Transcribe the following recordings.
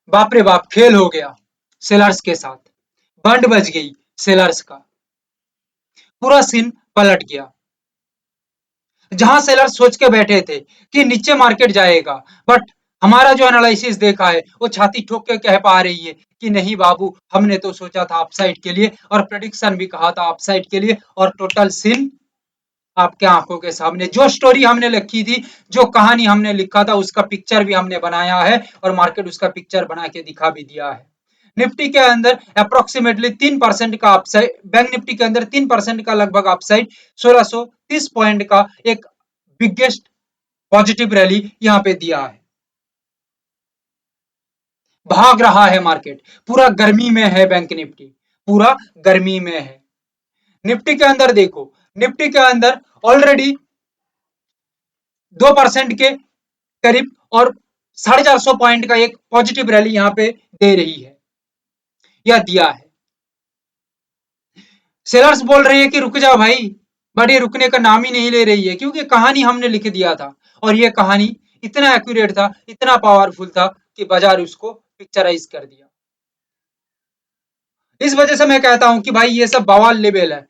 बाप रे बाप, फेल हो गया सेलर्स के साथ, बंड बज गई सेलर्स का, पूरा सीन पलट गया। जहां सेलर सोच के बैठे थे कि नीचे मार्केट जाएगा, बट हमारा जो एनालिसिस देखा है वो छाती ठोक के कह पा रही है कि नहीं बाबू, हमने तो सोचा था अपसाइड के लिए और प्रेडिक्शन भी कहा था अपसाइड के लिए, और टोटल सीन आपके आंखों के सामने, जो स्टोरी हमने लिखी थी, जो कहानी हमने लिखा था, उसका पिक्चर भी हमने बनाया है और मार्केट उसका पिक्चर बना के दिखा भी दिया है। निफ्टी के अंदर अप्रोक्सीमेटली 3% का अपसाइड, बैंक निफ्टी के अंदर 3% का लगभग अपसाइड, 1630 पॉइंट का एक बिगेस्ट पॉजिटिव रैली यहां पे दिया है। भाग रहा है मार्केट, पूरा गर्मी में है बैंक निफ्टी, पूरा गर्मी में है। निफ्टी के अंदर देखो, निफ्टी के अंदर ऑलरेडी 2% के करीब और 450 पॉइंट का एक पॉजिटिव रैली यहां पे दे रही है, या दिया है। सेलर्स बोल रही है कि रुक जाओ भाई, बट ये रुकने का नाम ही नहीं ले रही है, क्योंकि कहानी हमने लिख दिया था और ये कहानी इतना एक्यूरेट था, इतना पावरफुल था कि बाजार उसको पिक्चराइज कर दिया। इस वजह से मैं कहता हूं कि भाई ये सब बवाल लेवल है,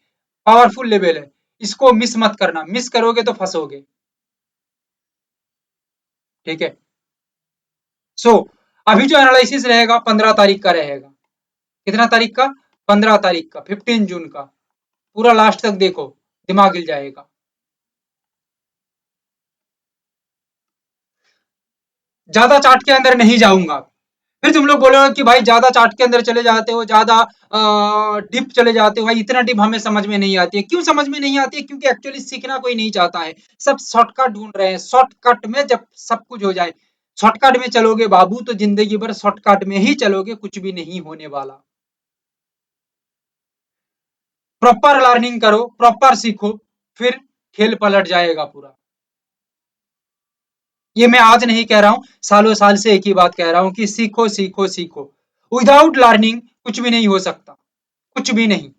पावरफुल लेवल है, इसको मिस मत करना, मिस करोगे तो फंसोगे। ठीक है। सो अभी जो एनालिसिस रहेगा 15 तारीख का रहेगा। कितना तारीख का? 15 तारीख का, 15 जून का। पूरा लास्ट तक देखो, दिमाग हिल जाएगा। ज्यादा चार्ट के अंदर नहीं जाऊंगा, फिर तुम लोग बोलोगे कि भाई ज्यादा चार्ट के अंदर चले जाते हो, ज्यादा डिप चले जाते हो। भाई इतना डिप हमें समझ में नहीं आती है। क्यों समझ में नहीं आती है? क्योंकि एक्चुअली सीखना कोई नहीं चाहता है, सब शॉर्टकट ढूंढ रहे हैं। शॉर्टकट में जब सब कुछ हो जाए, शॉर्टकट में चलोगे बाबू तो जिंदगी भर शॉर्टकट में ही चलोगे, कुछ भी नहीं होने वाला। प्रॉपर लर्निंग करो, प्रॉपर सीखो, फिर खेल पलट जाएगा पूरा। ये मैं आज नहीं कह रहा हूं, सालों साल से एक ही बात कह रहा हूं कि सीखो सीखो सीखो। विदाउट लर्निंग कुछ भी नहीं हो सकता, कुछ भी नहीं।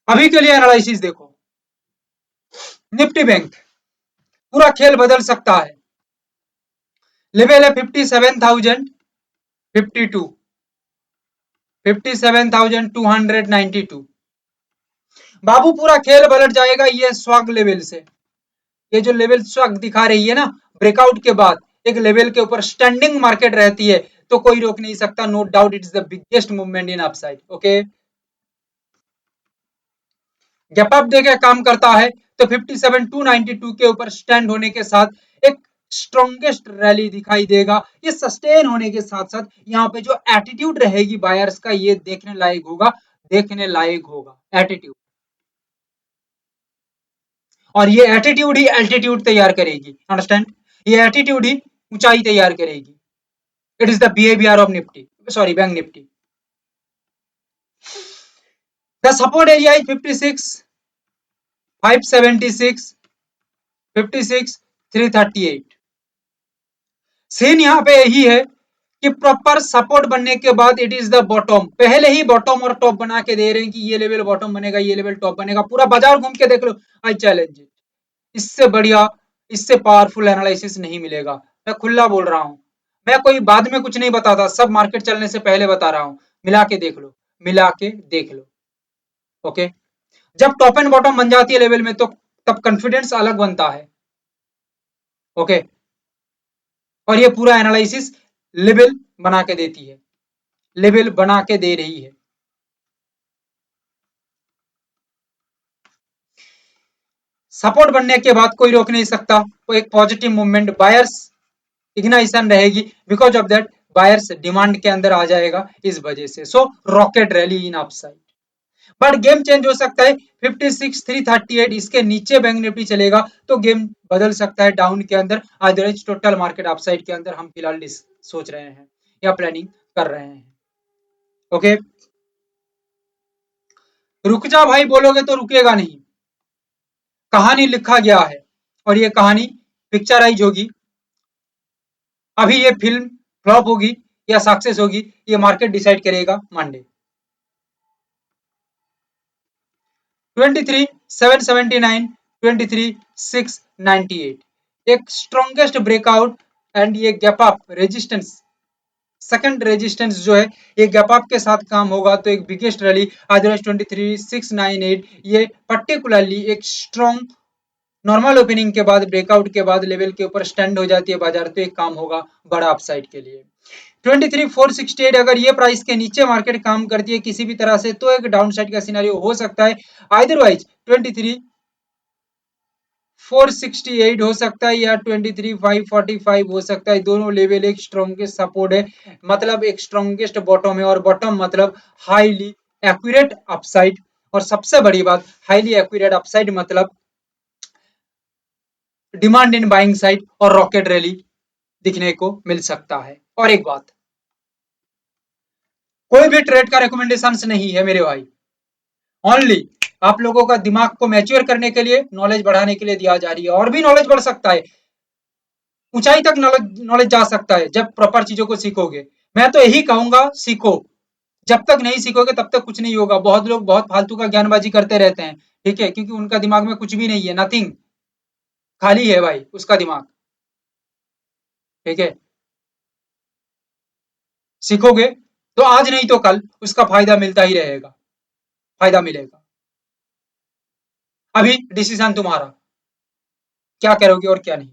अभी के लिए एनालिसिस देखो, निफ्टी बैंक पूरा खेल बदल सकता है। लेवल है 57,052, 57,292। बाबू पूरा खेल पलट जाएगा ये स्वग लेवल से। ये जो लेवल स्वग दिखा रही है ना, ब्रेकआउट के बाद एक लेवल के ऊपर स्टैंडिंग मार्केट रहती है तो कोई रोक नहीं सकता। No doubt it is the biggest movement in upside. Okay, gap up देके काम करता है तो 57,292 के ऊपर स्टैंड होने के साथ एक स्ट्रॉन्गेस्ट रैली दिखाई देगा। ये सस्टेन होने के साथ साथ यहाँ पे जो एटीट्यूड रहेगी बायर्स का, ये देखने लायक होगा, देखने लायक होगा एटीट्यूड। और ये एटीट्यूड ही एल्टीट्यूड तैयार करेगी, अंडरस्टैंड? ये एटीट्यूड ही ऊंचाई तैयार करेगी। It is the behaviour of Nifty, sorry bank Nifty. The support area is 56, 576, 56, 338। Scene यहाँ पे यही है कि प्रॉपर सपोर्ट बनने के बाद इट इज द बॉटम। पहले ही बॉटम और टॉप बना के दे रहे हैं कि ये लेवल बॉटम बनेगा, ये लेवल टॉप बनेगा। पूरा बाजार घूम के देख लो, आई चैलेंज इट। इससे बढ़िया, इससे पावरफुल एनालिसिस नहीं मिलेगा। मैं खुला बोल रहा हूँ, मैं कोई बाद में कुछ नहीं बताता, सब मार्केट चलने से पहले बता रहा हूँ। मिला के देख लो, मिला के देख लो। ओके, जब टॉप एंड बॉटम बन जाती है लेवल में तो तब कॉन्फिडेंस अलग बनता है। ओके, और ये पूरा एनालिसिस लेवल बना के देती है, लेवल बना के दे रही है। सपोर्ट बनने के बाद कोई रोक नहीं सकता, वो एक पॉजिटिव मूवमेंट, बायर्स इग्नाइशन रहेगी। Because of that buyers demand के अंदर आ जाएगा इस वजह से। So rocket rally in upside, but game change हो सकता है। 56,338 इसके नीचे बैंक निफ्टी चलेगा तो गेम बदल सकता है डाउन के अंदर। अदरवाइज टोटल मार्केट अपसाइड के अंदर हम फिलहाल सोच रहे हैं या प्लानिंग कर रहे हैं। ओके, रुक जा भाई बोलोगे तो रुकेगा नहीं। कहानी लिखा गया है और ये कहानी पिक्चराइज होगी। अभी ये फिल्म फ्लॉप होगी या सक्सेस होगी, ये मार्केट डिसाइड करेगा मंडे। 23,779, 23,698, एक स्ट्रॉन्गेस्ट ब्रेकआउट एंड ये gap up resistance, second resistance जो है ये गैप अप के साथ काम होगा तो एक बिगेस्ट रैली अदरवाइज 23698 ये पर्टिकुलरली एक स्ट्रॉन्ग नॉर्मल ओपनिंग के बाद ब्रेकआउट के बाद लेवल के ऊपर स्टैंड हो जाती है बाजार तो एक काम होगा बड़ा अपसाइड के लिए। 23468 अगर ये प्राइस के नीचे मार्केट काम करती है किसी भी तरह से तो एक डाउन साइड का सिनेरियो हो सकता है, अदरवाइज 23468 हो सकता है या 23545 हो सकता है, दोनों लेवल एक स्ट्रॉन्गेस्ट सपोर्ट है, मतलब एक स्ट्रॉन्गेस्ट बॉटम है और बॉटम मतलब हाईली एक्यूरेट अपसाइड, और सबसे बड़ी बात हाईली एक्यूरेट अपसाइड मतलब डिमांड इन बाइंग साइड और रॉकेट रैली दिखने को मिल सकता है। और एक बात, कोई भी ट्रेड का रिकमेंडेशन नहीं है मेरे भाई, ओनली आप लोगों का दिमाग को मैच्योर करने के लिए नॉलेज बढ़ाने के लिए दिया जा रही है, और भी नॉलेज बढ़ सकता है, ऊंचाई तक नॉलेज नॉलेज जा सकता है जब प्रॉपर चीजों को सीखोगे। मैं तो यही कहूंगा सीखो, जब तक नहीं सीखोगे तब तक कुछ नहीं होगा। बहुत लोग बहुत फालतू का ज्ञानबाजी करते रहते हैं, ठीक है, क्योंकि उनका दिमाग में कुछ भी नहीं है, नथिंग, खाली है भाई उसका दिमाग, ठीक है। सीखोगे तो आज नहीं तो कल उसका फायदा मिलता ही रहेगा, फायदा मिलेगा। अभी डिसीजन तुम्हारा, क्या करोगे और क्या नहीं।